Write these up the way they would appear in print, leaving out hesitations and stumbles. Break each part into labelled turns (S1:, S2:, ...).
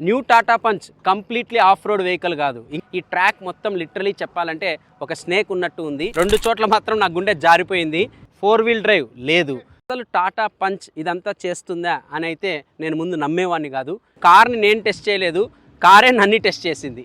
S1: New Tata punch completely off road vehicle కాదు. ఈ track మొత్తం లిటరలీ చెప్పాలంటే ఒక స్నేక్ ఉన్నట్టు ఉంది. 2 చోట్ల మాత్రం నా గుండె జారిపోయింది. 4 వీల్ డ్రైవ్ లేదు. అసలు టాటా పంచ్ ఇదంతా చేస్తుందా అని అయితే నేను ముందు నమ్మేవాడిని కాదు. కార్ని నేను టెస్ట్ చేయలేదు, కారే నన్ను టెస్ట్ చేసింది.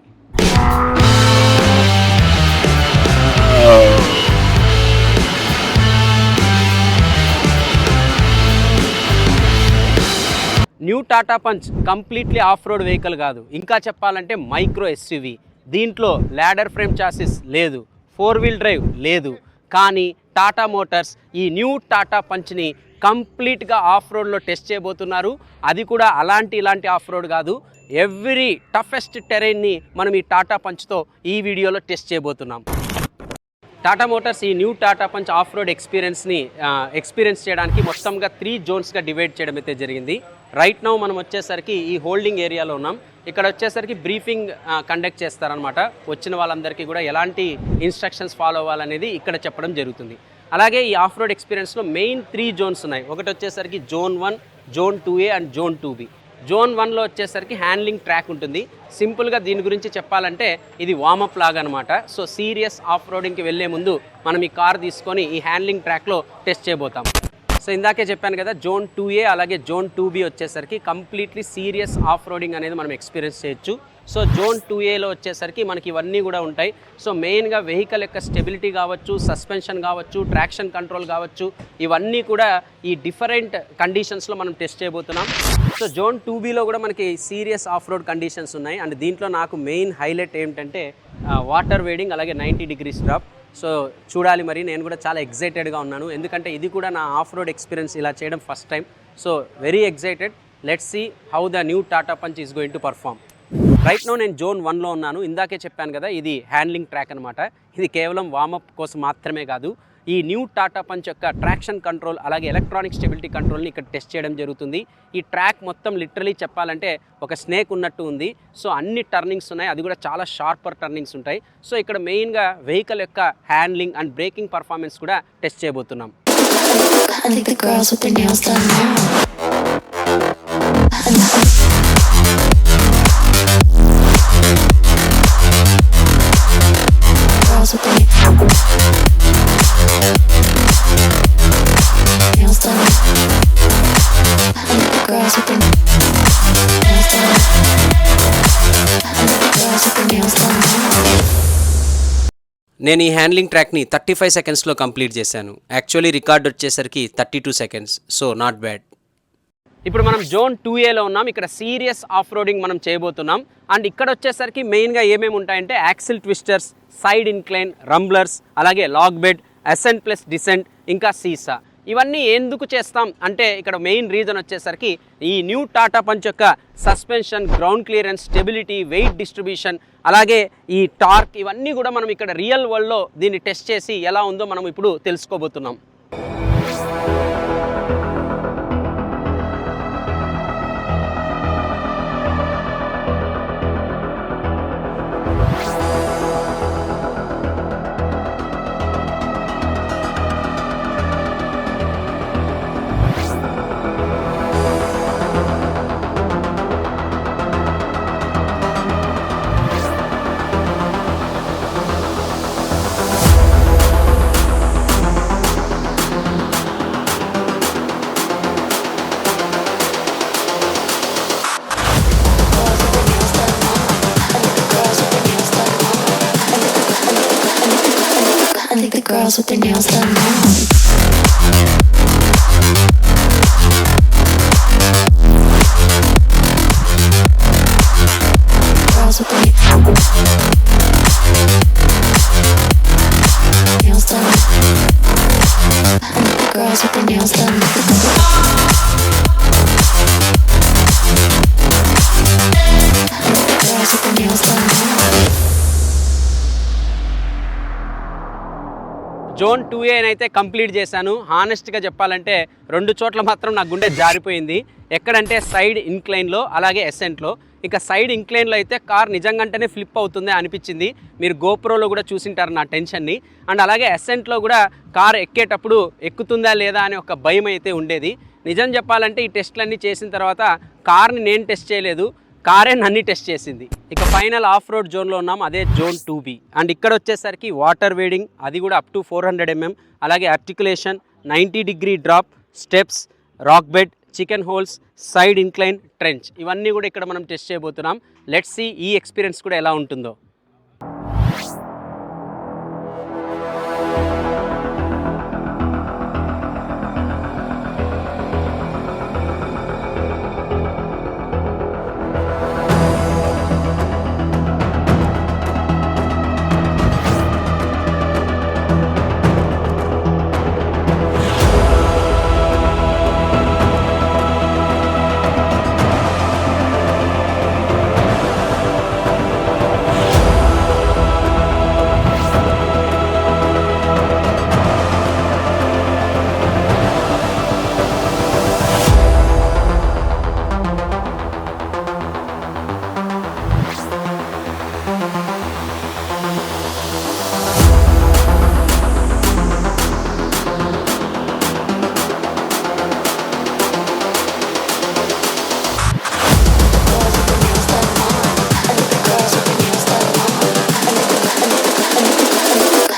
S1: New Tata punch completely off road vehicle కాదు, ఇంకా చెప్పాలంటే మైక్రో ఎస్యూవీ. దీంట్లో ల్యాడర్ ఫ్రేమ్ చాసిస్ లేదు, 4 వీల్ డ్రైవ్ లేదు. కానీ టాటా మోటార్స్ ఈ న్యూ టాటా పంచ్ని కంప్లీట్గా ఆఫ్ రోడ్లో టెస్ట్ చేయబోతున్నారు. అది కూడా ఇలాంటి ఆఫ్ రోడ్ కాదు, ఎవ్రీ టఫెస్ట్ టెరైన్ని మనం ఈ టాటా పంచ్తో ఈ వీడియోలో టెస్ట్ చేయబోతున్నాం. టాటా మోటార్స్ ఈ new Tata punch of road experience చేయడానికి మొత్తంగా 3 జోన్స్గా డివైడ్ చేయడం అయితే జరిగింది. రైట్ నౌ మనం వచ్చేసరికి ఈ హోల్డింగ్ ఏరియాలో ఉన్నాం. ఇక్కడ వచ్చేసరికి బ్రీఫింగ్ కండక్ట్ చేస్తారనమాట. వచ్చిన వాళ్ళందరికీ కూడా ఎలాంటి ఇన్స్ట్రక్షన్స్ ఫాలో అవ్వాలనేది ఇక్కడ చెప్పడం జరుగుతుంది. అలాగే ఈ ఆఫ్ రోడ్ ఎక్స్పీరియన్స్లో మెయిన్ 3 జోన్స్ ఉన్నాయి. ఒకటి వచ్చేసరికి zone 1, zone 2A and zone 2B. Zone 1లో వచ్చేసరికి హ్యాండ్లింగ్ ట్రాక్ ఉంటుంది. సింపుల్గా దీని గురించి చెప్పాలంటే ఇది వార్మప్ లాగా అనమాట. సో సీరియస్ ఆఫ్ రోడింగ్కి వెళ్ళే ముందు మనం ఈ కార్ తీసుకొని ఈ హ్యాండ్లింగ్ ట్రాక్లో టెస్ట్ చేయబోతాం. సో ఇందాకే చెప్పాను కదా, జోన్ 2A అలాగే జోన్ 2B వచ్చేసరికి కంప్లీట్లీ సీరియస్ ఆఫ్ రోడింగ్ అనేది మనం ఎక్స్పీరియన్స్ చేయొచ్చు. సో జోన్ 2Aలో వచ్చేసరికి మనకి ఇవన్నీ కూడా ఉంటాయి. సో మెయిన్గా వెహికల్ యొక్క స్టెబిలిటీ కావచ్చు, సస్పెన్షన్ కావచ్చు, ట్రాక్షన్ కంట్రోల్ కావచ్చు, ఇవన్నీ కూడా ఈ డిఫరెంట్ కండిషన్స్లో మనం టెస్ట్ చేయబోతున్నాం. సో జోన్ 2Bలో కూడా మనకి సీరియస్ ఆఫ్ రోడ్ కండిషన్స్ ఉన్నాయి. అండ్ దీంట్లో నాకు మెయిన్ హైలైట్ ఏంటంటే వాటర్ వేడింగ్ అలాగే 90 degrees డ్రాప్. సో చూడాలి, మరి నేను కూడా చాలా ఎక్సైటెడ్గా ఉన్నాను, ఎందుకంటే ఇది కూడా నా ఆఫ్ రోడ్ ఎక్స్పీరియన్స్ ఇలా చేయడం first time. So very excited. Let's see how the new Tata Punch is going to perform. Right now నేను జోన్ 1లో ఉన్నాను. ఇందాకే చెప్పాను కదా, ఇది హ్యాండ్లింగ్ ట్రాక్ అనమాట. ఇది కేవలం వార్మప్ కోసం మాత్రమే కాదు, ఈ న్యూ టాటా పంచ్ యొక్క ట్రాక్షన్ కంట్రోల్ అలాగే ఎలక్ట్రానిక్ స్టెబిలిటీ కంట్రోల్ని ఇక్కడ టెస్ట్ చేయడం జరుగుతుంది. ఈ ట్రాక్ మొత్తం లిటరలీ చెప్పాలంటే ఒక స్నేక్ ఉన్నట్టు ఉంది. సో అన్ని టర్నింగ్స్ ఉన్నాయి, అది కూడా చాలా షార్పర్ టర్నింగ్స్ ఉంటాయి. సో ఇక్కడ మెయిన్గా వెహికల్ యొక్క హ్యాండ్లింగ్ అండ్ బ్రేకింగ్ పర్ఫార్మెన్స్ కూడా టెస్ట్ చేయబోతున్నాం. నేను ఈ హ్యాండ్లింగ్ ట్రాక్ని 35 సెకండ్స్లో కంప్లీట్ చేశాను. యాక్చువల్లీ రికార్డ్ వచ్చేసరికి 32 సెకండ్స్. So not bad. ఇప్పుడు మనం జోన్ 2Aలో ఉన్నాం. ఇక్కడ సీరియస్ ఆఫ్ రోడింగ్ మనం చేయబోతున్నాం. అండ్ ఇక్కడ వచ్చేసరికి మెయిన్గా ఏమేమి ఉంటాయంటే axle twisters, side incline, rumblers, అలాగే lock bed, ascent plus descent, ఇంకా సీసా. ఇవన్నీ ఎందుకు చేస్తాం అంటే ఇక్కడ మెయిన్ రీజన్ వచ్చేసరికి ఈ న్యూ టాటా పంచ్ యొక్క suspension, ground clearance, stability, wait distribution, అలాగే ఈ టార్క్, ఇవన్నీ కూడా మనం ఇక్కడ రియల్ వరల్డ్లో దీన్ని టెస్ట్ చేసి ఎలా ఉందో మనం ఇప్పుడు తెలుసుకోబోతున్నాం.
S2: Girls with their nails done now. Girls with their nails done. Girls with their nails done. Girls with their nails done now.
S1: Zone 2A అయితే కంప్లీట్ చేశాను. హానెస్ట్గా చెప్పాలంటే 2 చోట్ల మాత్రం నా గుండె జారిపోయింది. ఎక్కడంటే సైడ్ ఇన్క్లైన్లో అలాగే ఎసెంట్లో. ఇక సైడ్ ఇంక్లైన్లో అయితే కార్ నిజంగానే ఫ్లిప్ అవుతుంది అనిపించింది. మీరు గోప్రోలో కూడా చూసింటారు నా టెన్షన్ని. అండ్ అలాగే అసెంట్లో కూడా కార్ ఎక్కేటప్పుడు ఎక్కుతుందా లేదా అనే ఒక భయం అయితే ఉండేది. నిజం చెప్పాలంటే ఈ టెస్ట్లన్నీ చేసిన తర్వాత కార్ని నేను టెస్ట్ చేయలేదు, కారే అన్ని టెస్ట్ చేసింది. ఇక ఫైనల్ ఆఫ్ రోడ్ జోన్లో ఉన్నాం, అదే జోన్ 2B. అండ్ ఇక్కడ వచ్చేసరికి వాటర్ వేడింగ్, అది కూడా అప్ టు 400 mm, అలాగే articulation, 90° drop, steps, rock bed, chicken holes, side incline, trench, ఇవన్నీ కూడా ఇక్కడ మనం టెస్ట్ చేయబోతున్నాం. లెట్స్ సీ ఈ ఎక్స్పీరియన్స్ కూడా ఎలా ఉంటుందో.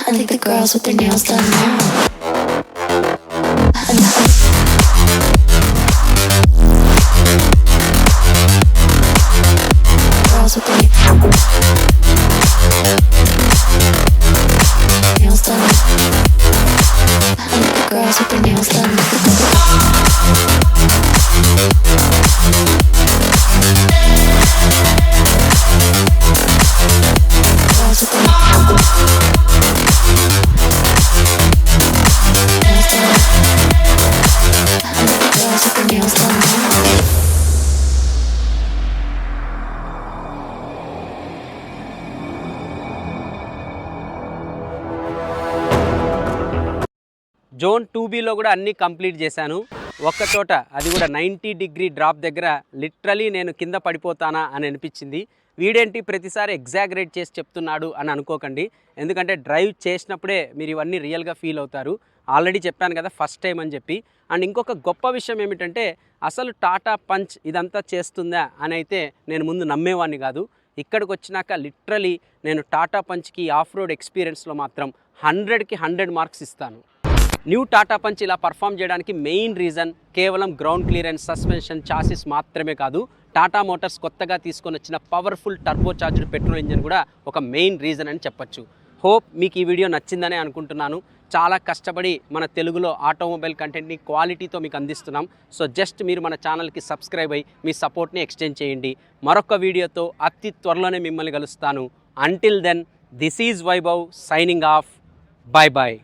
S2: I think the girls with their nails done now. Girls with their nails done. I think the girls with their nails done. Girls with their nails done now.
S1: Zone 2Bలో కూడా అన్నీ complete చేశాను. ఒక్క చోట, అది కూడా 90° డ్రాప్ దగ్గర literally నేను కింద పడిపోతానా అని అనిపించింది. వీడేంటి ప్రతిసారి ఎగ్జాగరేట్ చేసి చెప్తున్నాడు అని అనుకోకండి, ఎందుకంటే డ్రైవ్ చేసినప్పుడే మీరు ఇవన్నీ రియల్గా ఫీల్ అవుతారు. ఆల్రెడీ చెప్పాను కదా ఫస్ట్ టైం అని చెప్పి. అండ్ ఇంకొక గొప్ప విషయం ఏమిటంటే అసలు టాటా పంచ్ ఇదంతా చేస్తుందా అని అయితే నేను ముందు నమ్మేవాడిని కాదు. ఇక్కడికి వచ్చినాక లిటరలీ నేను టాటా పంచ్కి ఆఫ్ రోడ్ ఎక్స్పీరియన్స్లో మాత్రం 100కి 100 మార్క్స్ ఇస్తాను. న్యూ టాటా పంచ్ ఇలా పర్ఫామ్ చేయడానికి మెయిన్ రీజన్ కేవలం గ్రౌండ్ క్లియరెన్స్, సస్పెన్షన్, చాసిస్ మాత్రమే కాదు, టాటా మోటార్స్ కొత్తగా తీసుకొని వచ్చిన powerful turbo charged petrol engine కూడా ఒక మెయిన్ రీజన్ అని చెప్పొచ్చు. హోప్ మీకు ఈ వీడియో నచ్చిందనే అనుకుంటున్నాను. చాలా కష్టపడి మన తెలుగులో ఆటోమొబైల్ కంటెంట్ని క్వాలిటీతో మీకు అందిస్తున్నాం. సో జస్ట్ మీరు మన ఛానల్కి సబ్స్క్రైబ్ అయ్యి మీ సపోర్ట్ని ఎక్స్టెండ్ చేయండి. మరొక వీడియోతో అతి త్వరలోనే మిమ్మల్ని కలుస్తాను. Until then, this is Vaibhav signing off. Bye bye.